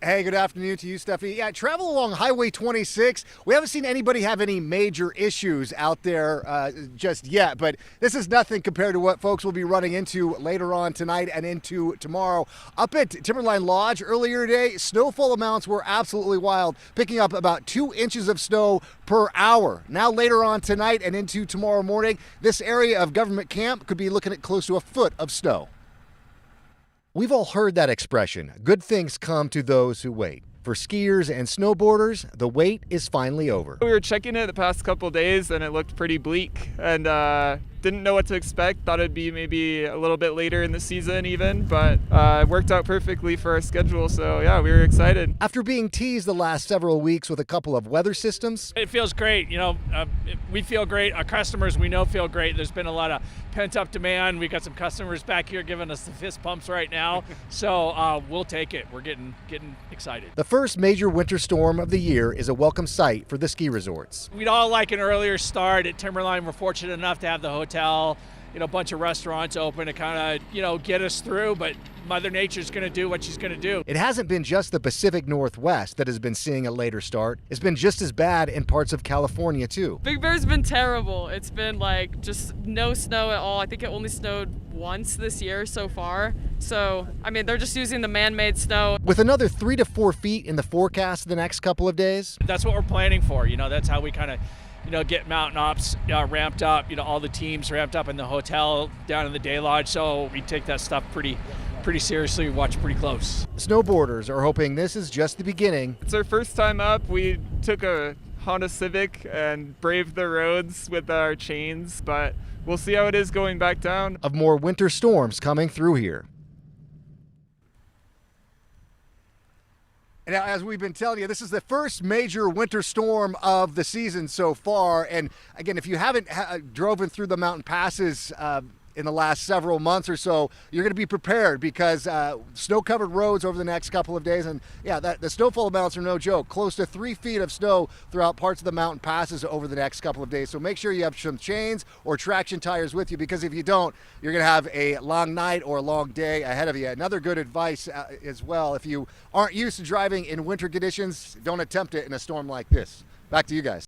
Hey, good afternoon to you, Steffi. Yeah, travel along Highway 26. We haven't seen anybody have any major issues out there just yet, but this is nothing compared to what folks will be running into later on tonight and into tomorrow. Up at Timberline Lodge earlier today, snowfall amounts were absolutely wild, picking up about 2 inches of snow per hour. Now, later on tonight and into tomorrow morning, this area of Government Camp could be looking at close to a foot of snow. We've all heard that expression, good things come to those who wait. For skiers and snowboarders, the wait is finally over. We were checking it the past couple of days and it looked pretty bleak and didn't know what to expect. Thought it'd be maybe a little bit later in the season even, but it worked out perfectly for our schedule. So yeah, we were excited. After being teased the last several weeks with a couple of weather systems, it feels great. We feel great. Our customers, we know, feel great. There's been a lot of pent-up demand. We got some customers back here giving us the fist pumps right now. So we'll take it. We're getting excited. The first major winter storm of the year is a welcome sight for the ski resorts. We'd all like an earlier start at Timberline. We're fortunate enough to have the hotel, a bunch of restaurants open to kind of, get us through, but Mother Nature's going to do what she's going to do. It hasn't been just the Pacific Northwest that has been seeing a later start. It's been just as bad in parts of California, too. Big Bear's been terrible. It's been like just no snow at all. I think it only snowed once this year so far. So, they're just using the man-made snow. With another 3 to 4 feet in the forecast the next couple of days. That's what we're planning for. That's how we kind of get Mountain Ops ramped up, all the teams ramped up in the hotel down in the day lodge. So we take that stuff pretty seriously, watch pretty close. Snowboarders are hoping this is just the beginning. It's our first time up. We took a Honda Civic and braved the roads with our chains, but we'll see how it is going back down. Of more winter storms coming through here. Now, as we've been telling you, this is the first major winter storm of the season so far. And again, if you haven't driven through the mountain passes in the last several months or so, you're going to be prepared because snow-covered roads over the next couple of days. And yeah, the snowfall amounts are no joke. Close to 3 feet of snow throughout parts of the mountain passes over the next couple of days. So make sure you have some chains or traction tires with you, because if you don't, you're going to have a long night or a long day ahead of you. Another good advice as well, if you aren't used to driving in winter conditions, don't attempt it in a storm like this. Back to you guys.